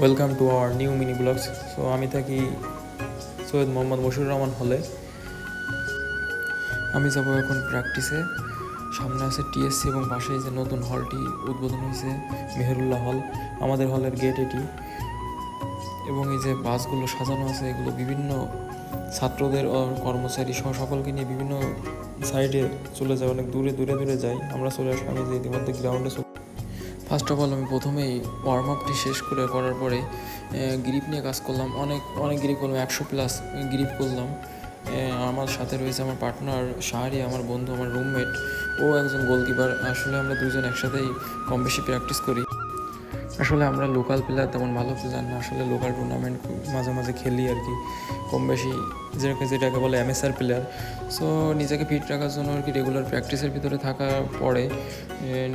Welcome to our new mini blogs. So আমি থাকি সৈয়দ মোহাম্মদ মশিউর রহমান হলে। আমি যাব এখন প্র্যাকটিসে। সামনে আছে টিএসসি এবং পাশে যে নতুন হলটি উদ্বোধন হয়েছে মেহেরুল্লাহ হল, আমাদের হলের গেট এটি। এবং এই যে বাসগুলো সাজানো আছে, এগুলো বিভিন্ন ছাত্রদের ও কর্মচারী সহ সকলকে নিয়ে বিভিন্ন সাইডে চলে যায়, অনেক দূরে দূরে দূরে যাই। আমরা চলে আসলাম এই যে ইতিমধ্যে গ্রাউন্ডে। ফার্স্ট অফ অল আমি প্রথমেই ওয়ার্ম আপটি শেষ করার পরে গ্রিপ নিয়ে কাজ করলাম। অনেক গ্রিপ করলাম, 100+ গ্রিপ করলাম। আমার সাথে রয়েছে আমার পার্টনার শাহরি, আমার বন্ধু, আমার রুমমেট, ও একজন গোলকিপার। আসলে আমরা দুজন একসাথেই কম বেশি প্র্যাকটিস করি। আসলে আমরা লোকাল প্লেয়ার, তেমন ভালো প্লেয়ার না, আসলে লোকাল টুর্নামেন্ট মাঝে মাঝে খেলি আর কি, কম বেশি যেটাকে বলে এমএসআর প্লেয়ার। সো নিজেকে ফিট রাখার জন্য আর কি রেগুলার প্র্যাকটিসের ভিতরে থাকা পড়ে।